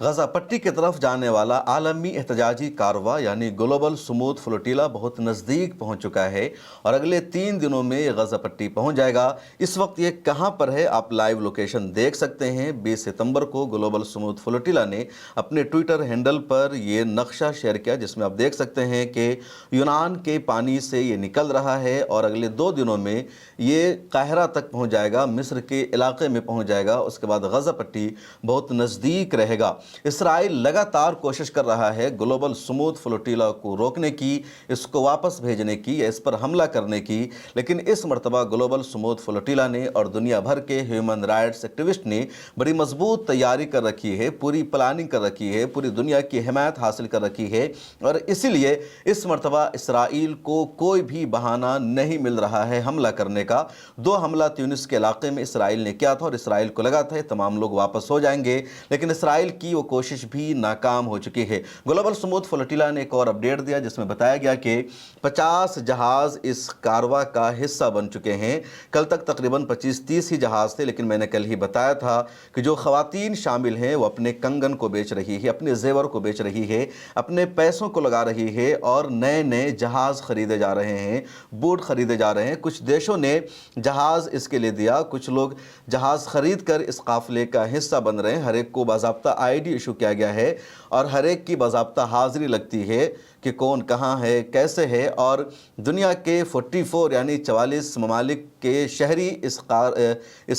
गजा पट्टी की तरफ जाने वाला आलमी एहतजाजी कारवा यानी ग्लोबल स्मूथ फ्लोटिला बहुत नज़दीक पहुंच चुका है और अगले 3 दिनों में ये गजा पट्टी पहुंच जाएगा। इस वक्त ये कहां पर है आप लाइव लोकेशन देख सकते हैं। 20 सितंबर को ग्लोबल स्मूथ फ्लोटिला ने अपने ट्विटर हैंडल पर ये नक्शा शेयर किया जिसमें आप देख सकते हैं कि यूनान के पानी से ये निकल रहा है और अगले 2 दिनों में ये काहिरा तक पहुँच जाएगा, मिस्र के इलाके में पहुँच जाएगा। उसके बाद गजा पट्टी बहुत नज़दीक रहेगा। इसराइल लगातार कोशिश कर रहा है ग्लोबल स्मूथ फ्लोटिला को रोकने की, इसको वापस भेजने की या इस पर हमला करने की, लेकिन इस मरतबा ग्लोबल स्मूथ फ्लोटिला ने और दुनिया भर के ह्यूमन राइट्स एक्टिविस्ट ने बड़ी मजबूत तैयारी कर रखी है, पूरी प्लानिंग कर रखी है, पूरी दुनिया की हिमायत हासिल कर रखी है और इसीलिए इस मरतबा इसराइल को कोई भी बहाना नहीं मिल रहा है हमला करने का। 2 हमला ट्यूनिस के इलाके में इसराइल ने किया था और इसराइल को लगा था तमाम लोग वापस हो जाएंगे, लेकिन इसराइल की वो कोशिश भी नाकाम हो चुकी है। ग्लोबल स्मूथ फ्लोटिला ने एक और अपडेट दिया जिसमें बताया गया कि 50 जहाज इस कारवा का हिस्सा बन चुके हैं। कल तक तकरीबन 25-30 ही जहाज थे, लेकिन मैंने कल ही बताया था कि जो खवातीन शामिल हैं वो अपने कंगन को बेच रही है, अपने जेवर को बेच रही है, अपने पैसों को लगा रही है और नए नए जहाज खरीदे जा रहे हैं, बोट खरीदे जा रहे हैं। कुछ देशों ने जहाज इसके लिए दिया, कुछ लोग जहाज खरीद कर इस काफिले का हिस्सा बन रहे हैं। हर एक को बाज़ाब्ता आईडी इशू किया गया है और हर एक की बाज़ाब्ता हाज़िरी लगती है कि कौन कहाँ है, कैसे है। और दुनिया के 44 यानी 44 ममालिक के शहरी इस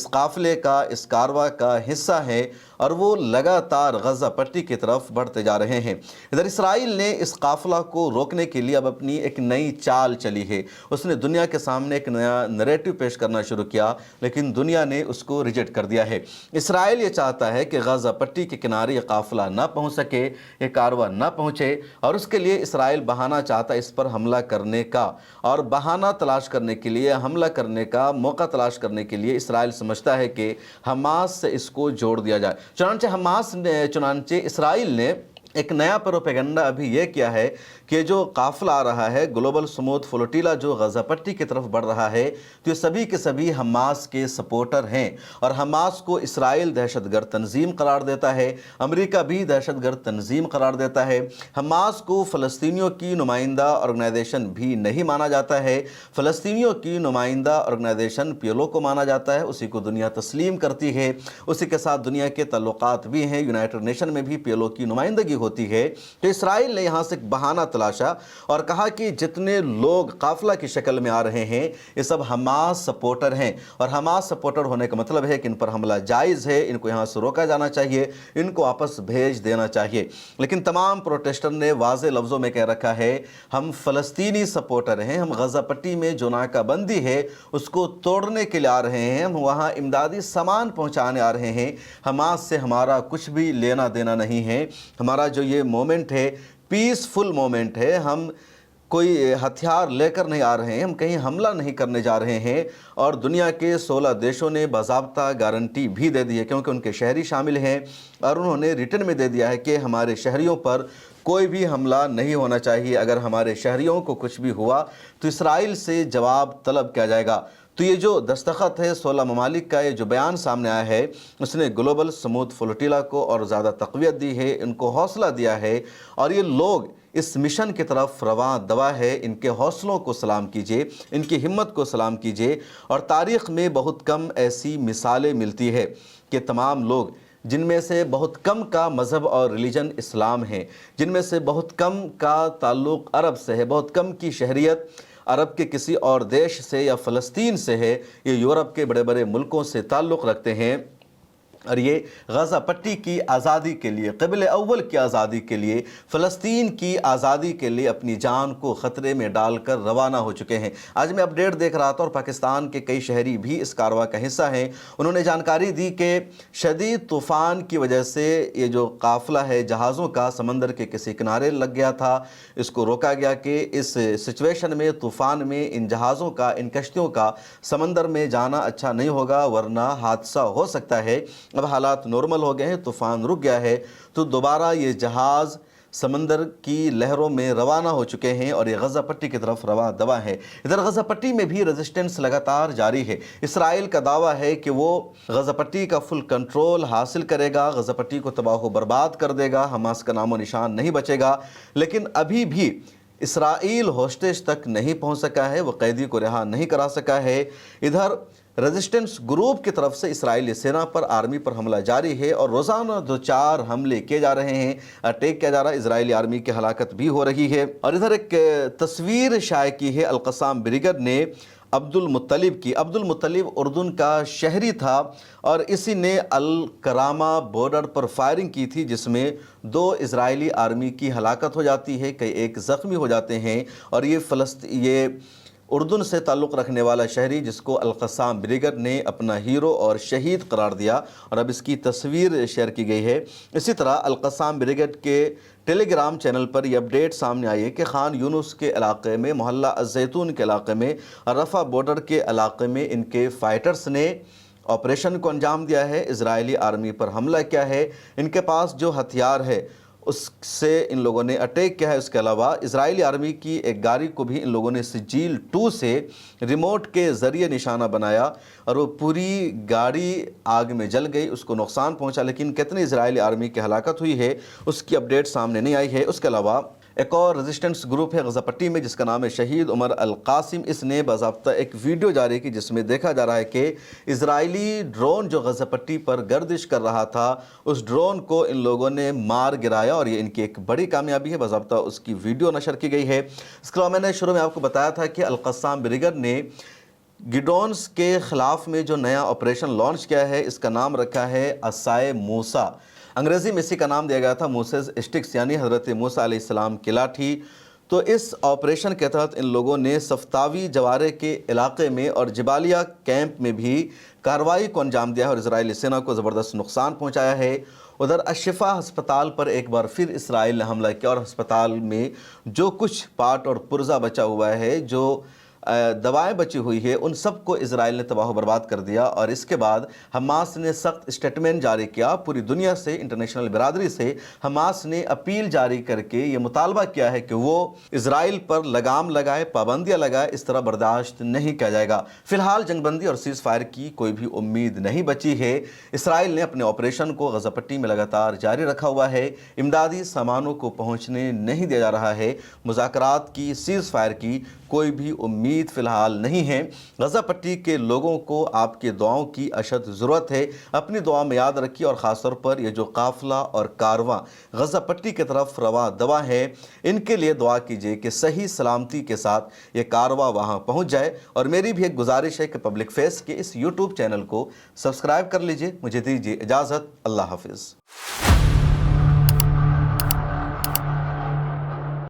काफ़िले का, इस कारवा का हिस्सा है और वो लगातार गजा पट्टी की तरफ बढ़ते जा रहे हैं। इधर इसराइल ने इस काफ़िला को रोकने के लिए अब अपनी एक नई चाल चली है। उसने दुनिया के सामने एक नया नैरेटिव पेश करना शुरू किया, लेकिन दुनिया ने उसको रिजेक्ट कर दिया है। इसराइल ये चाहता है कि गजा पट्टी के किनारे ये काफ़िला ना पहुँच सके, ये कारवा ना पहुँचे और उसके लिए इसराइल बहाना चाहता है इस पर हमला करने का। और बहाना तलाश करने के लिए, हमला करने का मौका तलाश करने के लिए इसराइल समझता है कि हमास से इसको जोड़ दिया जाए। चुनांचे इसराइल ने एक नया प्रोपेगेंडा अभी यह किया है कि जो काफ़िला आ रहा है ग्लोबल स्मूथ फ्लोटिला जो गजा पट्टी की तरफ बढ़ रहा है, तो ये सभी के सभी हमास के सपोर्टर हैं और हमास को इसराइल दहशतगर्द तंजीम करार देता है, अमेरिका भी दहशतगर्द तंजीम करार देता है। हमास को फ़लस्तीनियों की नुमाइंदा ऑर्गेनाइजेशन भी नहीं माना जाता है, फ़लस्तीनियों की नुमाइंदा ऑर्गेनाइजेशन PLO को माना जाता है, उसी को दुनिया तस्लीम करती है, उसी के साथ दुनिया के ताल्लुकात भी हैं, यूनाइटेड नेशन में भी PLO की नुमाइंदगी होती है। तो इसराइल ने यहाँ से एक बहाना तलाशा और कहा कि जितने लोग काफिला की शक्ल में आ रहे हैं ये सब हमास सपोर्टर हैं और हमास सपोर्टर होने का मतलब है कि इन पर हमला जायज़ है, इनको यहाँ से रोका जाना चाहिए, इनको वापस भेज देना चाहिए। लेकिन तमाम प्रोटेस्टर ने वाज़े लफ्ज़ों में कह रखा है हम फ़लस्तीनी सपोर्टर हैं, हम गजा पट्टी में जो नाकाबंदी है उसको तोड़ने के लिए आ रहे हैं, हम वहाँ इमदादी सामान पहुँचाने आ रहे हैं, हमास से हमारा कुछ भी लेना देना नहीं है। हमारा जो ये मोमेंट है पीसफुल मोमेंट है, हम कोई हथियार लेकर नहीं आ रहे हैं, हम कहीं हमला नहीं करने जा रहे हैं। और दुनिया के 16 देशों ने बाज़ाब्ता गारंटी भी दे दी है क्योंकि उनके शहरी शामिल हैं और उन्होंने रिटर्न में दे दिया है कि हमारे शहरियों पर कोई भी हमला नहीं होना चाहिए, अगर हमारे शहरियों को कुछ भी हुआ तो इसराइल से जवाब तलब किया जाएगा। तो ये जो दस्तखत है 16 ममालिक का, ये जो बयान सामने आया है उसने ग्लोबल स्मूथ फ्लोटिला को और ज़्यादा तक़वियत दी है, इनको हौसला दिया है और ये लोग इस मिशन की तरफ रवां दवा है। इनके हौसलों को सलाम कीजिए, इनकी हिम्मत को सलाम कीजिए। और तारीख़ में बहुत कम ऐसी मिसालें मिलती है कि तमाम लोग जिनमें से बहुत कम का मज़हब और रिलीजन इस्लाम है, जिनमें से बहुत कम का ताल्लुक़ अरब से है, बहुत कम की शहरियत अरब के किसी और देश से या फ़लस्तीन से है, ये यूरोप के बड़े बड़े मुल्कों से ताल्लुक़ रखते हैं और ये गजा पट्टी की आज़ादी के लिए, क़िबले अव्वल की आज़ादी के लिए, फ़लस्तीन की आज़ादी के लिए अपनी जान को ख़तरे में डालकर रवाना हो चुके हैं। आज मैं अपडेट देख रहा था और पाकिस्तान के कई शहरी भी इस कारवा का हिस्सा हैं। उन्होंने जानकारी दी कि शदीद तूफ़ान की वजह से ये जो काफ़िला है जहाज़ों का समंदर के किसी किनारे लग गया था, इसको रोका गया कि इस सिचुएशन में, तूफ़ान में इन जहाज़ों का, इन कश्तियों का समंदर में जाना अच्छा नहीं होगा वरना हादसा हो सकता है। अब हालात नॉर्मल हो गए हैं, तूफ़ान रुक गया है, तो दोबारा ये जहाज़ समंदर की लहरों में रवाना हो चुके हैं और ये गज़ा पट्टी की तरफ रवा दवा है। इधर गज़ा पट्टी में भी रेजिस्टेंस लगातार जारी है। इसराइल का दावा है कि वो गज़ा पट्टी का फुल कंट्रोल हासिल करेगा, गज़ा पट्टी को तबाह व बर्बाद कर देगा, हमास का नामो निशान नहीं बचेगा। लेकिन अभी भी इसराइल होस्टेज तक नहीं पहुंच सका है, वो कैदी को रिहा नहीं करा सका है। इधर रेजिस्टेंस ग्रुप की तरफ से इसराइली सेना पर, आर्मी पर हमला जारी है और रोज़ाना 2-4 हमले किए जा रहे हैं, अटैक किया जा रहा है, इसराइली आर्मी की हलाकत भी हो रही है। और इधर एक तस्वीर शाये की है अल-क़स्साम ब्रिगेड ने अब्दुल मुत्तलिब की। अब्दुल मुत्तलिब उर्दून का शहरी था और इसी ने अल-करामा बॉर्डर पर फायरिंग की थी, जिसमें 2 इजरायली आर्मी की हलाकत हो जाती है, कई एक ज़ख्मी हो जाते हैं। और ये उर्दून से ताल्लुक़ रखने वाला शहरी, जिसको अल-क़स्साम ब्रिगेड ने अपना हीरो और शहीद करार दिया और अब इसकी तस्वीर शेयर की गई है। इसी तरह अल-क़स्साम ब्रिगेड के टेलीग्राम चैनल पर यह अपडेट सामने आई है कि खान यूनुस के इलाके में, मोहल्ला अज़-ज़ैतून के इलाके में, रफ़ा बॉर्डर के इलाके में इनके फ़ाइटर्स ने ऑपरेशन को अंजाम दिया है, इजरायली आर्मी पर हमला किया है। इनके पास जो हथियार है उससे इन लोगों ने अटैक किया है। उसके अलावा इजरायली आर्मी की एक गाड़ी को भी इन लोगों ने सिजील 2 से रिमोट के ज़रिए निशाना बनाया और वो पूरी गाड़ी आग में जल गई, उसको नुकसान पहुंचा। लेकिन कितनी इजरायली आर्मी की हलाकत हुई है उसकी अपडेट सामने नहीं आई है। उसके अलावा एक और रेजिस्टेंस ग्रुप है गज़ा पट्टी में, जिसका नाम है शहीद उमर अल कासिम। इसने बाज़ाब्ता एक वीडियो जारी की जिसमें देखा जा रहा है कि इजरायली ड्रोन जो गज़ा पट्टी पर गर्दिश कर रहा था, उस ड्रोन को इन लोगों ने मार गिराया और ये इनकी एक बड़ी कामयाबी है। बाज़ाब्ता उसकी वीडियो नशर की गई है। इसके अलावा मैंने शुरू में आपको बताया था कि अल-क़स्साम ब्रिगेड ने गिडोन्स के ख़िलाफ़ में जो नया ऑपरेशन लॉन्च किया है, इसका नाम रखा है असाए मूसा। अंग्रेज़ी में इसी का नाम दिया गया था मूसेस स्टिक्स, यानी हज़रत मूसा अलैहिस्सलाम की लाठी। तो इस ऑपरेशन के तहत इन लोगों ने सफ्तावी जवारे के इलाके में और जबालिया कैंप में भी कार्रवाई को अंजाम दिया है और इजरायली सेना को ज़बरदस्त नुकसान पहुंचाया है। उधर अशिफा अस्पताल पर एक बार फिर इसराइल ने हमला किया और अस्पताल में जो कुछ पार्ट और पुर्जा बचा हुआ है, जो दवाएं बची हुई है, उन सब को इजराइल ने तबाह बर्बाद कर दिया। और इसके बाद हमास ने सख्त स्टेटमेंट जारी किया, पूरी दुनिया से, इंटरनेशनल बिरादरी से हमास ने अपील जारी करके ये मुतालबा किया है कि वो इजराइल पर लगाम लगाए, पाबंदियां लगाए। इस तरह बर्दाश्त नहीं किया जाएगा। फिलहाल जंगबंदी और सीज़ फायर की कोई भी उम्मीद नहीं बची है। इसराइल ने अपने ऑपरेशन को गज़ा पट्टी में लगातार जारी रखा हुआ है, इमदादी सामानों को पहुँचने नहीं दिया जा रहा है। मुज़ाकरात की, सीज़ फायर की कोई भी उम्मीद फ़िलहाल नहीं है। गज़ा पट्टी के लोगों को आपकी दुआओं की अशद ज़रूरत है। अपनी दुआ में याद रखिए और ख़ास तौर पर ये जो काफ़िला और कारवां गज़ा पट्टी की तरफ रवा दवा है, इनके लिए दुआ कीजिए कि सही सलामती के साथ ये कारवां वहाँ पहुँच जाए। और मेरी भी एक गुजारिश है कि पब्लिक फेस के इस यूट्यूब चैनल को सब्सक्राइब कर लीजिए। मुझे दीजिए इजाज़त। अल्लाह हाफिज़।